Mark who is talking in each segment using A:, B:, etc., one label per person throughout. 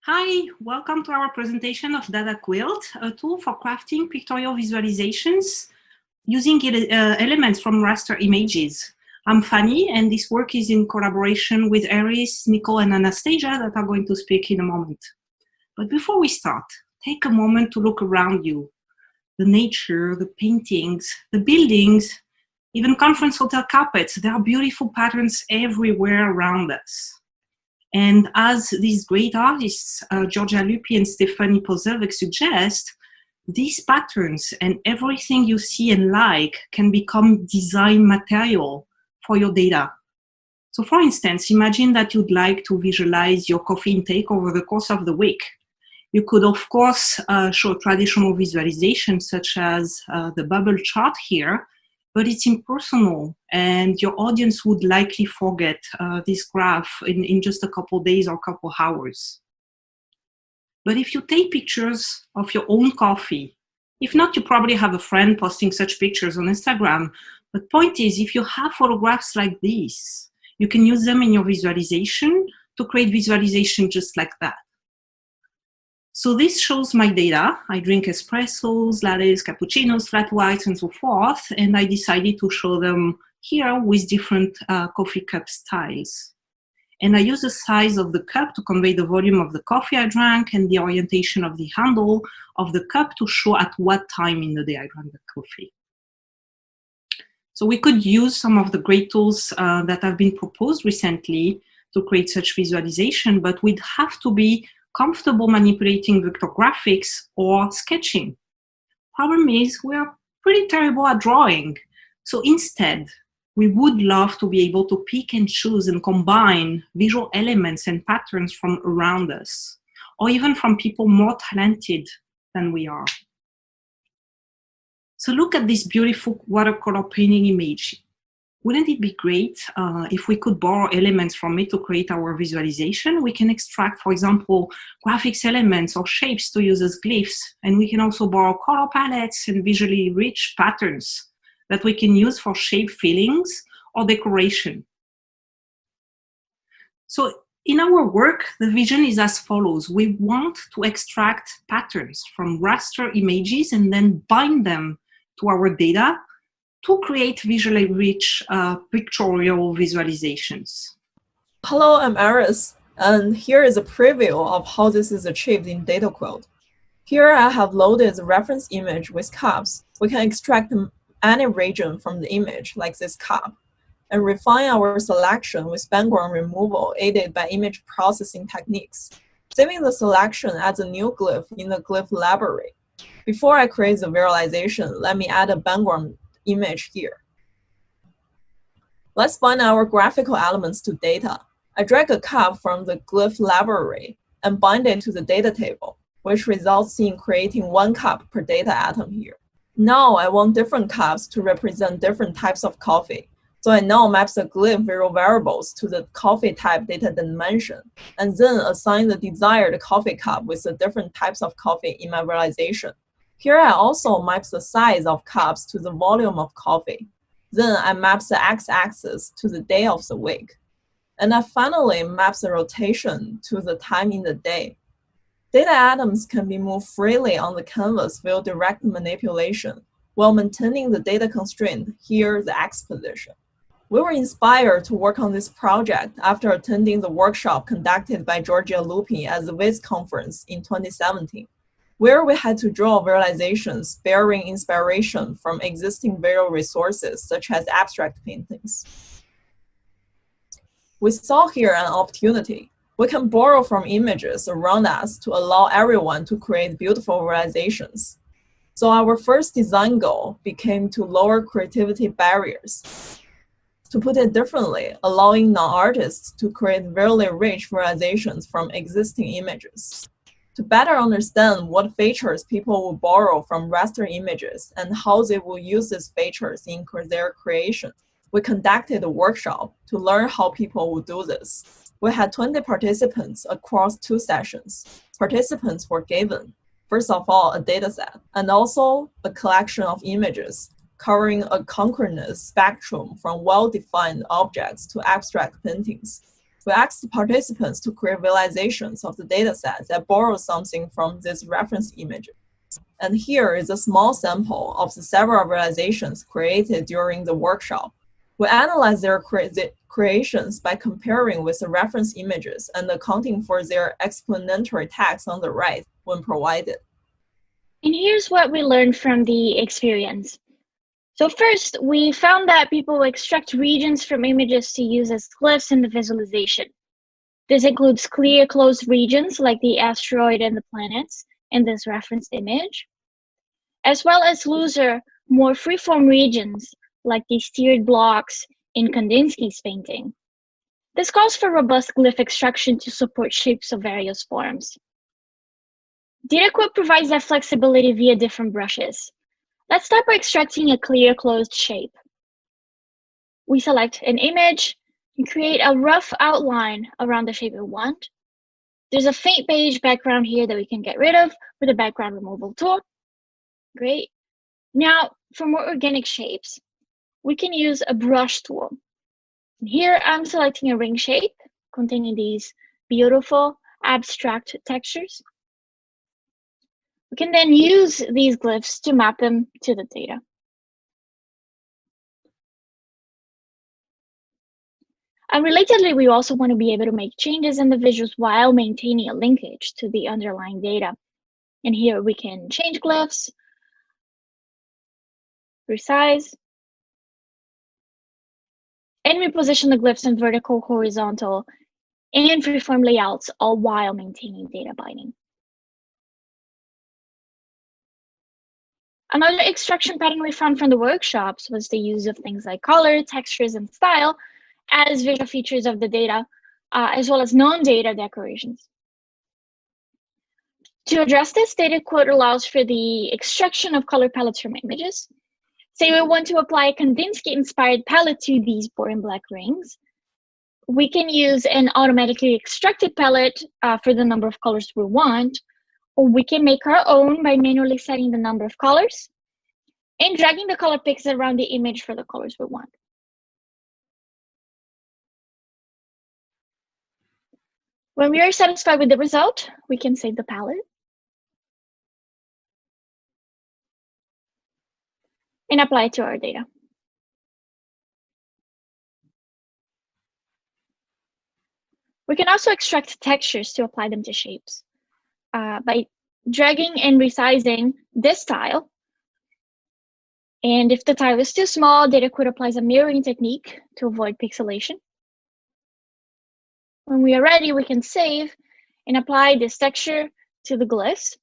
A: Hi, welcome to our presentation of DataQuilt, a tool for crafting pictorial visualizations using elements from raster images. I'm Fanny, and this work is in collaboration with Eris, Nicole, and Anastasia that are going to speak in a moment. But before we start, take a moment to look around you. The nature, the paintings, the buildings, even conference hotel carpets, there are beautiful patterns everywhere around us. And as these great artists, Georgia Lupi and Stephanie Pozelvec suggest, these patterns and everything you see and like can become design material for your data. So for instance, imagine that you'd like to visualize your coffee intake over the course of the week. You could, of course, show traditional visualization such as the bubble chart here, but it's impersonal and your audience would likely forget this graph in just a couple of days or a couple of hours. But if you take pictures of your own coffee, if not, you probably have a friend posting such pictures on Instagram. But point is, if you have photographs like this, you can use them in your visualization to create visualization just like that. So this shows my data. I drink espressos, lattes, cappuccinos, flat whites, and so forth. And I decided to show them here with different coffee cup styles. And I use the size of the cup to convey the volume of the coffee I drank and the orientation of the handle of the cup to show at what time in the day I drank the coffee. So we could use some of the great tools that have been proposed recently to create such visualization, but we'd have to be comfortable manipulating vector graphics or sketching. Problem is, we are pretty terrible at drawing. So instead, we would love to be able to pick and choose and combine visual elements and patterns from around us, or even from people more talented than we are. So look at this beautiful watercolor painting image. Wouldn't it be great if we could borrow elements from it to create our visualization? We can extract, for example, graphics elements or shapes to use as glyphs, and we can also borrow color palettes and visually rich patterns that we can use for shape fillings or decoration. So in our work, the vision is as follows. We want to extract patterns from raster images and then bind them to our data to create visually rich pictorial visualizations.
B: Hello, I'm Eris, and here is a preview of how this is achieved in DataQuilt. Here I have loaded the reference image with cups. We can extract any region from the image, like this cup, and refine our selection with background removal aided by image processing techniques, saving the selection as a new glyph in the glyph library. Before I create the visualization, let me add a background image here. Let's bind our graphical elements to data. I drag a cup from the glyph library and bind it to the data table, which results in creating one cup per data atom here. Now I want different cups to represent different types of coffee. So I now map the glyph visual variables to the coffee type data dimension, and then assign the desired coffee cup with the different types of coffee in my visualization. Here I also map the size of cups to the volume of coffee. Then I map the x-axis to the day of the week. And I finally map the rotation to the time in the day. Data atoms can be moved freely on the canvas via direct manipulation, while maintaining the data constraint, here the x position. We were inspired to work on this project after attending the workshop conducted by Georgia Lupi at the Viz conference in 2017. Where we had to draw visualizations bearing inspiration from existing visual resources such as abstract paintings. We saw here an opportunity. We can borrow from images around us to allow everyone to create beautiful visualizations. So our first design goal became to lower creativity barriers. To put it differently, allowing non-artists to create visually rich visualizations from existing images. To better understand what features people will borrow from raster images and how they will use these features in their creation, we conducted a workshop to learn how people will do this. We had 20 participants across 2 sessions. Participants were given, first of all, a dataset, and also a collection of images covering a concordance spectrum from well-defined objects to abstract paintings. we asked participants to create visualizations of the dataset that borrow something from these reference images. And here is a small sample of the several visualizations created during the workshop. We analyze their creations by comparing with the reference images and accounting for their explanatory text on the right when provided.
C: And here's what we learned from the experience. So first, we found that people extract regions from images to use as glyphs in the visualization. This includes clear closed regions like the asteroid and the planets in this referenced image, as well as looser, more freeform regions like the steered blocks in Kandinsky's painting. This calls for robust glyph extraction to support shapes of various forms. DataQuilt provides that flexibility via different brushes. Let's start by extracting a clear closed shape. We select an image and create a rough outline around the shape we want. There's a faint beige background here that we can get rid of with the background removal tool. Great. Now, for more organic shapes, we can use a brush tool. And here I'm selecting a ring shape containing these beautiful abstract textures. We can then use these glyphs to map them to the data. And relatedly, we also want to be able to make changes in the visuals while maintaining a linkage to the underlying data. And here we can change glyphs, resize, and reposition the glyphs in vertical, horizontal, and freeform layouts, all while maintaining data binding. Another extraction pattern we found from the workshops was the use of things like color, textures, and style as visual features of the data, as well as non-data decorations. To address this, DataQuilt allows for the extraction of color palettes from images. Say we want to apply a Kandinsky-inspired palette to these boring black rings. We can use an automatically extracted palette for the number of colors we want, or we can make our own by manually setting the number of colors and dragging the color picks around the image for the colors we want. When we are satisfied with the result, we can save the palette and apply it to our data. We can also extract textures to apply them to shapes by dragging and resizing this tile. And if the tile is too small, DataQuilt applies a mirroring technique to avoid pixelation. When we are ready, we can save and apply this texture to the glyphs.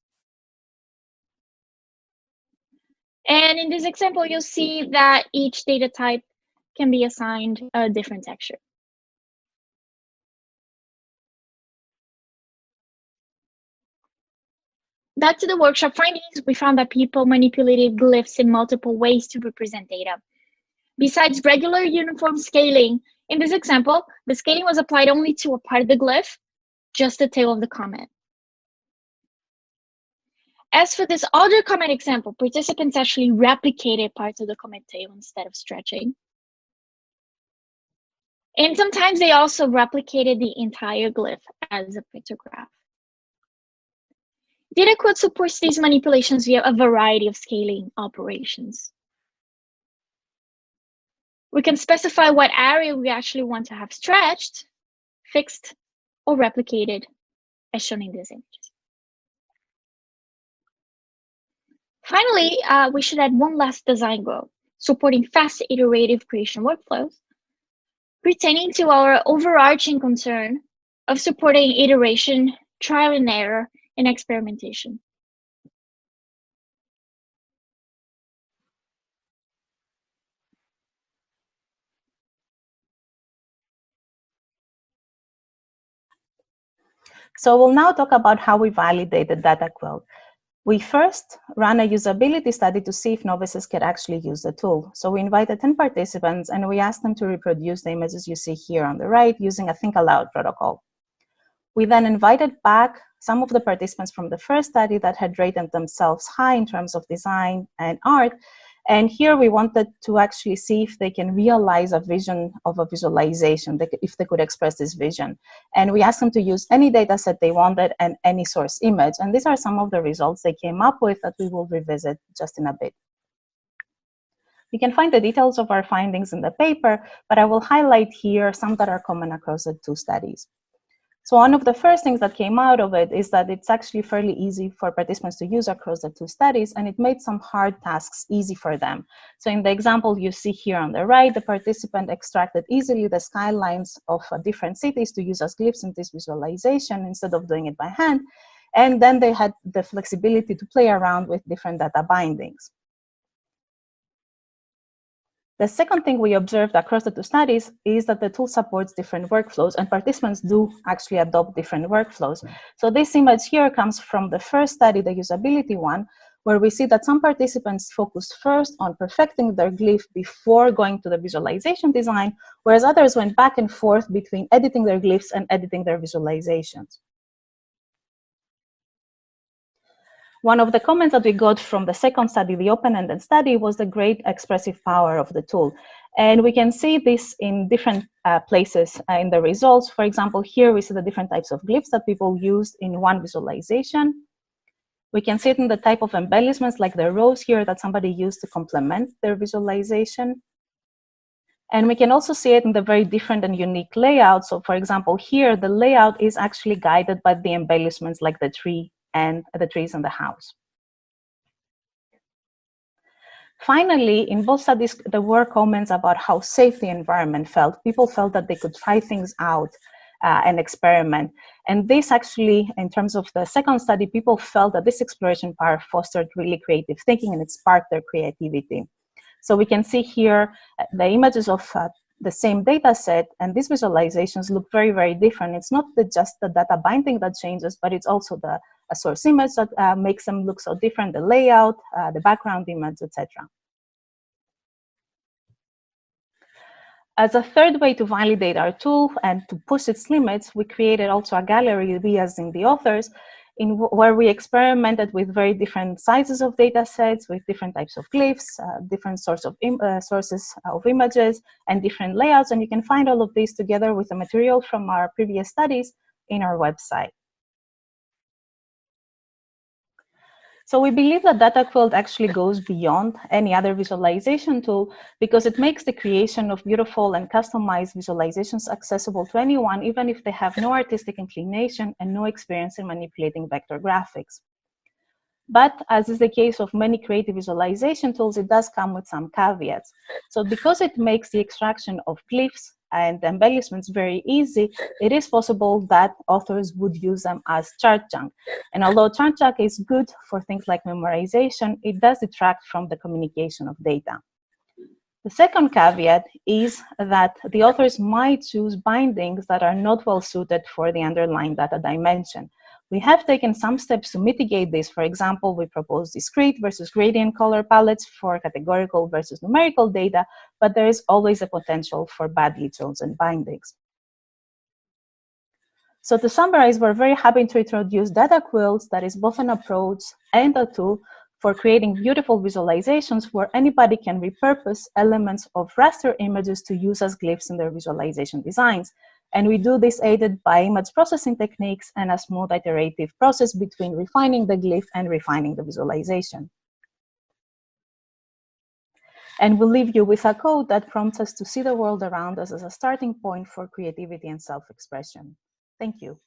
C: And in this example, you'll see that each data type can be assigned a different texture. Back to the workshop findings, we found that people manipulated glyphs in multiple ways to represent data. Besides regular uniform scaling, in this example, the scaling was applied only to a part of the glyph, just the tail of the comment. As for this other comment example, participants actually replicated parts of the comment tail instead of stretching. And sometimes they also replicated the entire glyph as a pictograph. DataQuilt supports these manipulations via a variety of scaling operations. We can specify what area we actually want to have stretched, fixed, or replicated, as shown in these images. Finally, we should add one last design goal, supporting fast iterative creation workflows, pertaining to our overarching concern of supporting iteration, trial and error, and experimentation.
D: So we'll now talk about how we validated DataQuilt. We first ran a usability study to see if novices could actually use the tool. So we invited 10 participants and we asked them to reproduce the images you see here on the right using a think aloud protocol. We then invited back some of the participants from the first study that had rated themselves high in terms of design and art, And here we wanted to actually see if they can realize a vision of a visualization, if they could express this vision. And we asked them to use any data set they wanted and any source image. And these are some of the results they came up with that we will revisit just in a bit. You can find the details of our findings in the paper, but I will highlight here some that are common across the two studies. So one of the first things that came out of it is that it's actually fairly easy for participants to use across the two studies, and it made some hard tasks easy for them. So in the example you see here on the right, the participant extracted easily the skylines of different cities to use as glyphs in this visualization instead of doing it by hand. And then they had the flexibility to play around with different data bindings. The second thing we observed across the two studies is that the tool supports different workflows, and participants do actually adopt different workflows. So this image here comes from the first study, the usability one, where we see that some participants focused first on perfecting their glyph before going to the visualization design, whereas others went back and forth between editing their glyphs and editing their visualizations. One of the comments that we got from the second study, the open-ended study, was the great expressive power of the tool. And we can see this in different places in the results. For example, here we see the different types of glyphs that people used in one visualization. We can see it in the type of embellishments, like the rows here that somebody used to complement their visualization. And we can also see it in the very different and unique layout. So for example, here, the layout is actually guided by the embellishments like the tree and the trees and the house. Finally, in both studies, there were comments about how safe the environment felt. People felt that they could try things out and experiment. And this actually, in terms of the second study, people felt that this exploration part fostered really creative thinking and it sparked their creativity. So we can see here the images of the same data set, and these visualizations look very, very different. It's not just the data binding that changes, but it's also the source image that makes them look so different, the layout, the background image, etc. As a third way to validate our tool and to push its limits, we created also a gallery, we as in the authors, where we experimented with very different sizes of data sets, with different types of glyphs, different sources of images, and different layouts. And you can find all of these together with the material from our previous studies in our website. So we believe that DataQuilt actually goes beyond any other visualization tool because it makes the creation of beautiful and customized visualizations accessible to anyone, even if they have no artistic inclination and no experience in manipulating vector graphics. But as is the case of many creative visualization tools, it does come with some caveats. So because it makes the extraction of glyphs and embellishments very easy, it is possible that authors would use them as chart junk. And although chart junk is good for things like memorization, it does detract from the communication of data. The second caveat is that the authors might choose bindings that are not well suited for the underlying data dimension. We have taken some steps to mitigate this. For example, we propose discrete versus gradient color palettes for categorical versus numerical data, but there is always a potential for badly chosen bindings. So to summarize, we're very happy to introduce DataQuilt that is both an approach and a tool for creating beautiful visualizations where anybody can repurpose elements of raster images to use as glyphs in their visualization designs. And we do this aided by image processing techniques and a smooth iterative process between refining the glyph and refining the visualization. And we'll leave you with a quote that prompts us to see the world around us as a starting point for creativity and self-expression. Thank you.